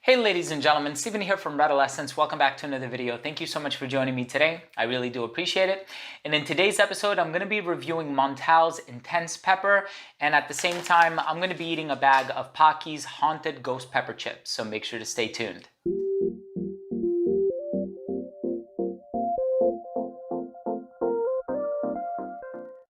Hey ladies and gentlemen, Steven here from Redolessence. Welcome back to another video. Thank you so much for joining me today. I really do appreciate it. And in today's episode, I'm going to be reviewing Montale's Intense Pepper. And at the same time, I'm going to be eating a bag of Paqui's Haunted Ghost Pepper Chips. So make sure to stay tuned.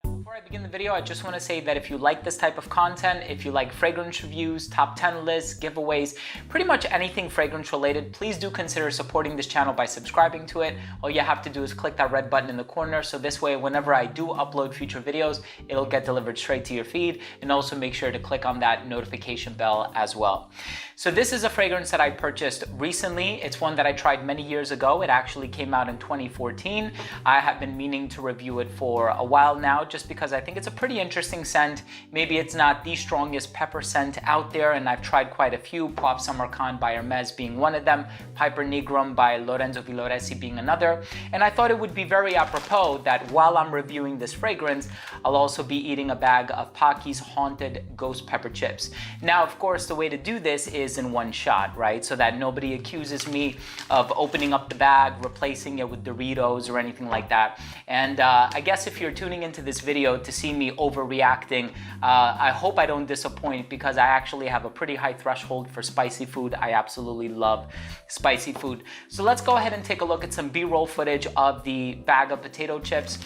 Before I begin the video, I just want to say that if you like this type of content, if you like fragrance reviews, top 10 lists, giveaways, pretty much anything fragrance related, please do consider supporting this channel by subscribing to it. All you have to do is click that red button in the corner, so this way whenever I do upload future videos, it'll get delivered straight to your feed. And also make sure to click on that notification bell as well. So this is a fragrance that I purchased recently. It's one that I tried many years ago. It actually came out in 2014. I have been meaning to review it for a while now, just because I think it's a pretty interesting scent. Maybe it's not the strongest pepper scent out there, and I've tried quite a few, Pop Samarkand by Hermes being one of them, Piper Nigrum by Lorenzo Villoresi being another. And I thought it would be very apropos that while I'm reviewing this fragrance, I'll also be eating a bag of Paqui's Haunted Ghost Pepper Chips. Now, of course, the way to do this is in one shot, right? So that nobody accuses me of opening up the bag, replacing it with Doritos or anything like that. And I guess if you're tuning into this video to see me overreacting, I hope I don't disappoint, because I actually have a pretty high threshold for spicy food. I absolutely love spicy food. So let's go ahead and take a look at some B-roll footage of the bag of potato chips.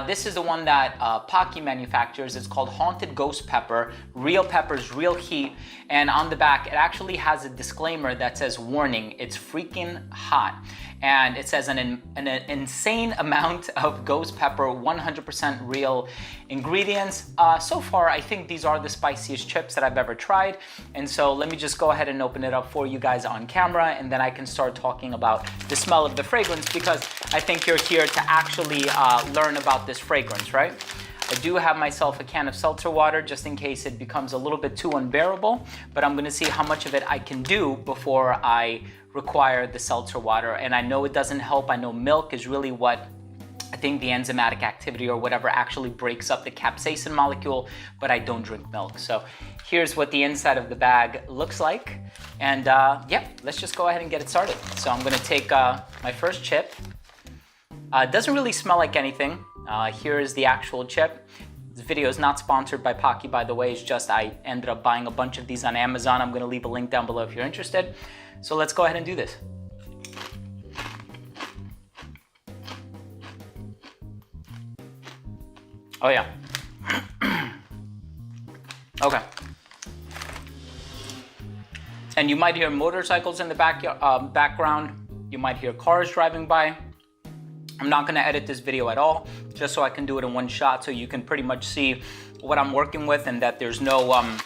This is the one that Paqui manufactures. It's called Haunted Ghost Pepper, real peppers, real heat. And on the back, it actually has a disclaimer that says, warning, it's freaking hot. And it says an insane amount of ghost pepper, 100% real ingredients. So far, I think these are the spiciest chips that I've ever tried. And so let me just go ahead and open it up for you guys on camera, and then I can start talking about the smell of the fragrance, because I think you're here to actually learn about this fragrance, right? I do have myself a can of seltzer water just in case it becomes a little bit too unbearable, but I'm gonna see how much of it I can do before I require the seltzer water. And I know it doesn't help. I know milk is really what I think the enzymatic activity or whatever actually breaks up the capsaicin molecule, but I don't drink milk. So here's what the inside of the bag looks like. And yeah, let's just go ahead and get it started. So I'm gonna take my first chip. It doesn't really smell like anything. Here is the actual chip. This video is not sponsored by Paqui, by the way. It's just I ended up buying a bunch of these on Amazon. I'm gonna leave a link down below if you're interested. So let's go ahead and do this. Oh yeah. Okay. And you might hear motorcycles in the background. You might hear cars driving by. I'm not gonna edit this video at all, just so I can do it in one shot, so you can pretty much see what I'm working with, and that there's no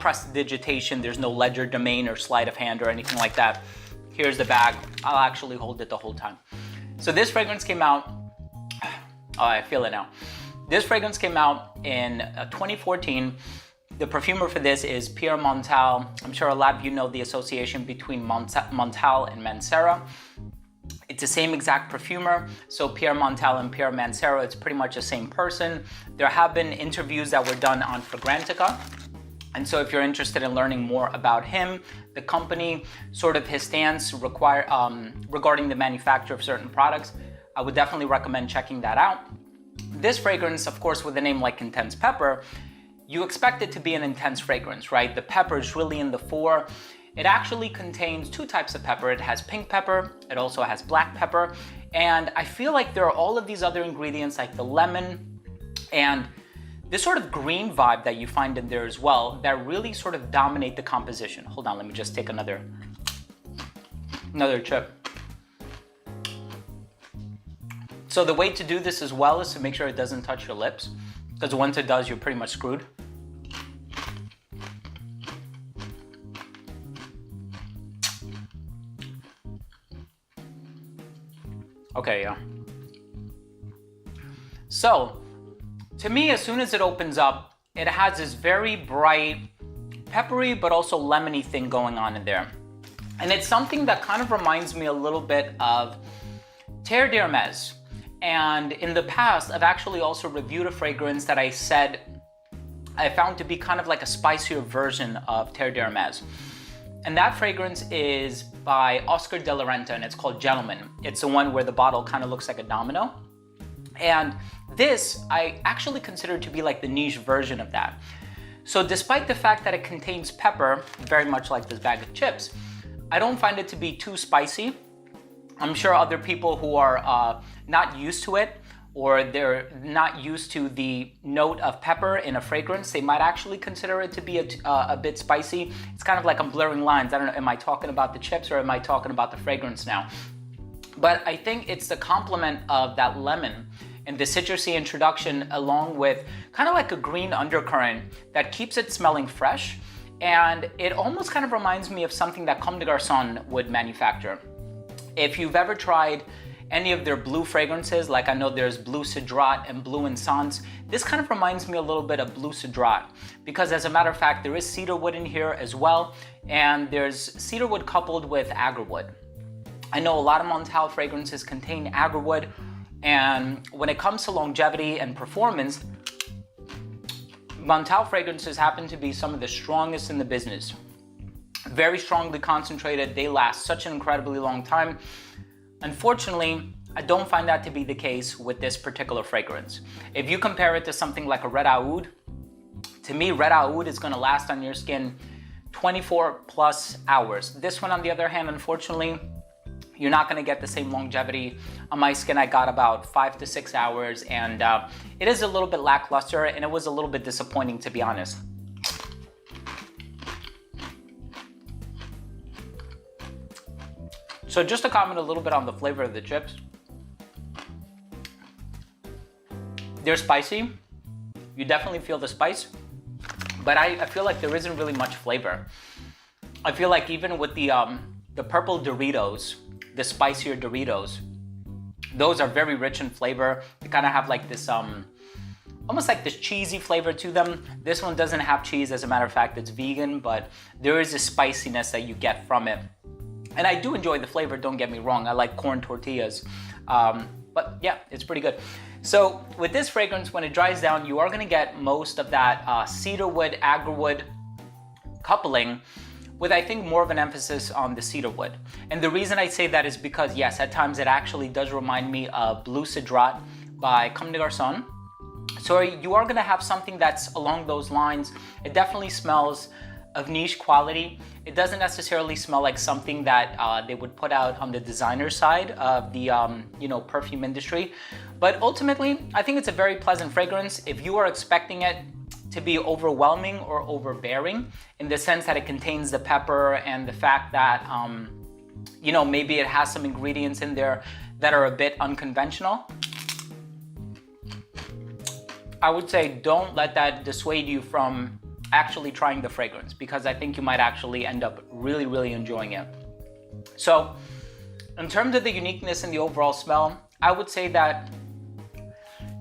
prestidigitation, there's no ledger domain or sleight of hand or anything like that. Here's the bag. I'll actually hold it the whole time. So this fragrance came out, oh, I feel it now. This fragrance came out in 2014. The perfumer for this is Pierre Montale. I'm sure a lot of you know the association between Montale and Mancera. It's the same exact perfumer. So Pierre Montale and Pierre Mancera, it's pretty much the same person. There have been interviews that were done on Fragrantica. And so if you're interested in learning more about him, the company, sort of his stance regarding the manufacture of certain products, I would definitely recommend checking that out. This fragrance, of course, with a name like Intense Pepper, you expect it to be an intense fragrance, right? The pepper is really in the fore. It actually contains two types of pepper. It has pink pepper, it also has black pepper. And I feel like there are all of these other ingredients like the lemon and this sort of green vibe that you find in there as well that really sort of dominate the composition. Hold on, let me just take another chip. So the way to do this as well is to make sure it doesn't touch your lips, because once it does, you're pretty much screwed. Okay, yeah. So, to me, as soon as it opens up, it has this very bright, peppery, but also lemony thing going on in there. And it's something that kind of reminds me a little bit of Terre d'Hermes. And in the past, I've actually also reviewed a fragrance that I said I found to be kind of like a spicier version of Terre d'Hermes. And that fragrance is by Oscar de la Renta, and it's called Gentleman. It's the one where the bottle kind of looks like a domino. And this, I actually consider to be like the niche version of that. So despite the fact that it contains pepper, very much like this bag of chips, I don't find it to be too spicy. I'm sure other people who are not used to it, or they're not used to the note of pepper in a fragrance, they might actually consider it to be a bit spicy. It's kind of like I'm blurring lines. I don't know, am I talking about the chips or am I talking about the fragrance now? But I think it's the complement of that lemon and the citrusy introduction, along with kind of like a green undercurrent that keeps it smelling fresh. And it almost kind of reminds me of something that Comme des Garçons would manufacture. If you've ever tried any of their blue fragrances, like I know there's Blue Cedrat and Blue Encens, this kind of reminds me a little bit of Blue Cedrat, because as a matter of fact, there is cedarwood in here as well, and there's cedarwood coupled with agarwood. I know a lot of Montale fragrances contain agarwood, and when it comes to longevity and performance, Montale fragrances happen to be some of the strongest in the business. Very strongly concentrated, they last such an incredibly long time. Unfortunately, I don't find that to be the case with this particular fragrance. If you compare it to something like a Red Oud, to me, Red Oud is gonna last on your skin 24 plus hours. This one, on the other hand, unfortunately, you're not gonna get the same longevity. On my skin, I got about 5 to 6 hours, and it is a little bit lackluster, and it was a little bit disappointing, to be honest. So just to comment a little bit on the flavor of the chips. They're spicy. You definitely feel the spice, but I feel like there isn't really much flavor. I feel like even with the purple Doritos, the spicier Doritos, those are very rich in flavor. They kind of have like this, almost like this cheesy flavor to them. This one doesn't have cheese. As a matter of fact, it's vegan, but there is a spiciness that you get from it. And I do enjoy the flavor, don't get me wrong. I like corn tortillas, but yeah, it's pretty good. So with this fragrance, when it dries down, you are gonna get most of that cedarwood, agarwood coupling, with I think more of an emphasis on the cedarwood. And the reason I say that is because yes, at times it actually does remind me of Blue Cedrat by Comme des Garçons. So you are gonna have something that's along those lines. It definitely smells of niche quality. It doesn't necessarily smell like something that they would put out on the designer side of the perfume industry. But ultimately, I think it's a very pleasant fragrance. If you are expecting it to be overwhelming or overbearing, in the sense that it contains the pepper and the fact that maybe it has some ingredients in there that are a bit unconventional, I would say don't let that dissuade you from actually trying the fragrance, because I think you might actually end up really, really enjoying it. So in terms of the uniqueness and the overall smell, I would say that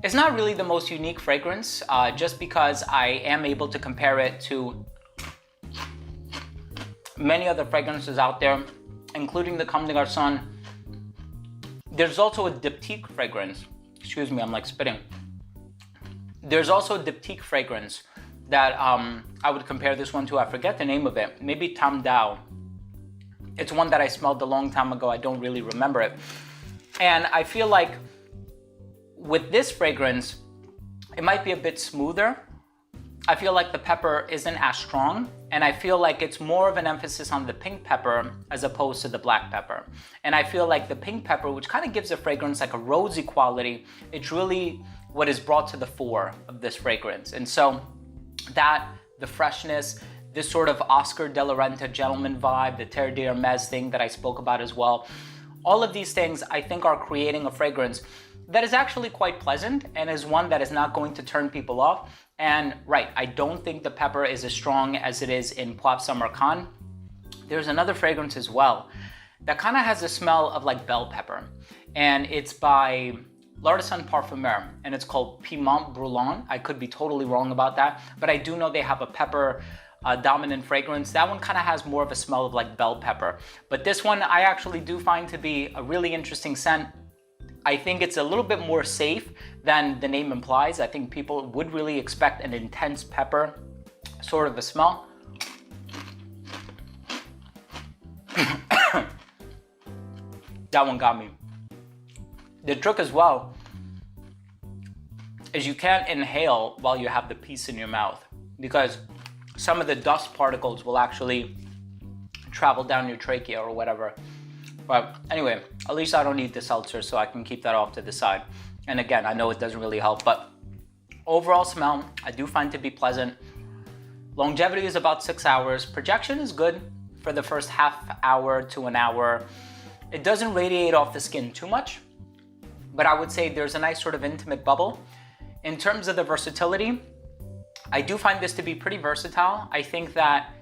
it's not really the most unique fragrance, just because I am able to compare it to many other fragrances out there, including the Comme des Garçons. There's also a diptyque fragrance. Excuse me, I'm like spitting. There's also a diptyque fragrance that I would compare this one to. I forget the name of it. Maybe Tam Dao. It's one that I smelled a long time ago. I don't really remember it. And I feel like with this fragrance, it might be a bit smoother. I feel like the pepper isn't as strong, and I feel like it's more of an emphasis on the pink pepper as opposed to the black pepper. And I feel like the pink pepper, which kind of gives the fragrance like a rosy quality, it's really what is brought to the fore of this fragrance. And so that, the freshness, this sort of Oscar de la Renta gentleman vibe, the Terre d'Hermès thing that I spoke about as well, all of these things I think are creating a fragrance that is actually quite pleasant and is one that is not going to turn people off. And right, I don't think the pepper is as strong as it is in Poivre Samarcande. There's another fragrance as well that kind of has a smell of like bell pepper, and it's by L'artisan Parfumeur, and it's called Piment Brûlant. I could be totally wrong about that, but I do know they have a pepper dominant fragrance. That one kind of has more of a smell of like bell pepper. But this one I actually do find to be a really interesting scent. I think it's a little bit more safe than the name implies. I think people would really expect an intense pepper sort of a smell. That one got me. The trick as well is you can't inhale while you have the piece in your mouth, because some of the dust particles will actually travel down your trachea or whatever. But anyway, at least I don't eat the seltzer, so I can keep that off to the side. And again, I know it doesn't really help, but overall smell, I do find to be pleasant. Longevity is about 6 hours. Projection is good for the first half hour to an hour. It doesn't radiate off the skin too much, but I would say there's a nice sort of intimate bubble. In terms of the versatility, I do find this to be pretty versatile. I think that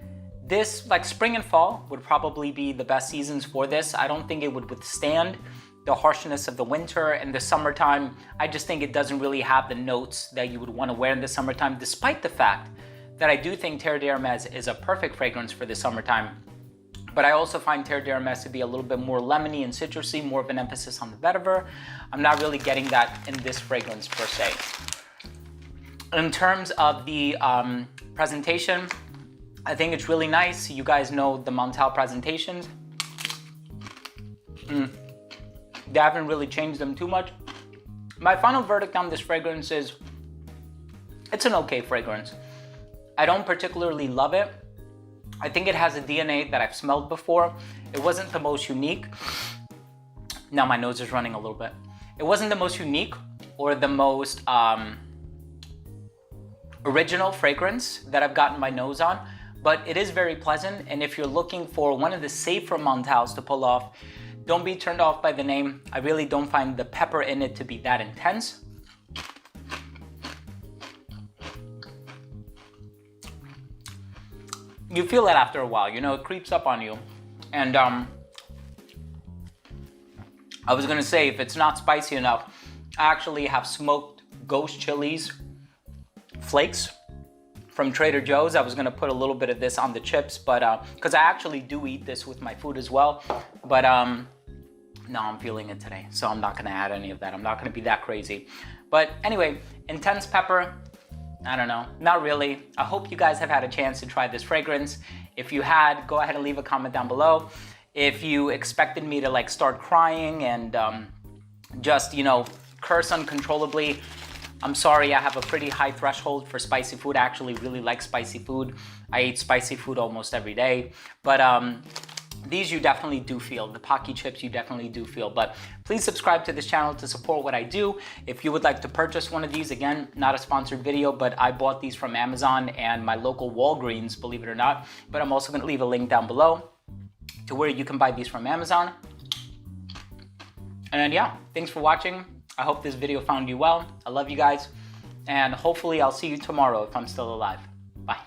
this, like spring and fall, would probably be the best seasons for this. I don't think it would withstand the harshness of the winter and the summertime. I just think it doesn't really have the notes that you would want to wear in the summertime, despite the fact that I do think Terre d'Hermès is a perfect fragrance for the summertime. But I also find Terre d'Hermès to be a little bit more lemony and citrusy, more of an emphasis on the vetiver. I'm not really getting that in this fragrance per se. In terms of the presentation, I think it's really nice. You guys know the Montale presentations. They haven't really changed them too much. My final verdict on this fragrance is, it's an okay fragrance. I don't particularly love it. I think it has a DNA that I've smelled before. It wasn't the most unique. Now my nose is running a little bit. It wasn't the most unique or the most original fragrance that I've gotten my nose on, but it is very pleasant. And if you're looking for one of the safer Montales to pull off, don't be turned off by the name. I really don't find the pepper in it to be that intense. You feel it after a while, you know, it creeps up on you. And I was gonna say, if it's not spicy enough, I actually have smoked ghost chilies flakes from Trader Joe's. I was gonna put a little bit of this on the chips, but because I actually do eat this with my food as well. But no, I'm feeling it today, so I'm not gonna add any of that. I'm not gonna be that crazy. But anyway, intense pepper, I don't know, not really. I hope you guys have had a chance to try this fragrance. If you had, go ahead and leave a comment down below. If you expected me to like start crying and just, you know, curse uncontrollably, I'm sorry. I have a pretty high threshold for spicy food. I actually really like spicy food. I eat spicy food almost every day. But these you definitely do feel. The Paqui chips you definitely do feel. But please subscribe to this channel to support what I do. If you would like to purchase one of these, again, not a sponsored video, but I bought these from Amazon and my local Walgreens, believe it or not. But I'm also going to leave a link down below to where you can buy these from Amazon. And yeah, thanks for watching. I hope this video found you well. I love you guys. And hopefully I'll see you tomorrow if I'm still alive. Bye.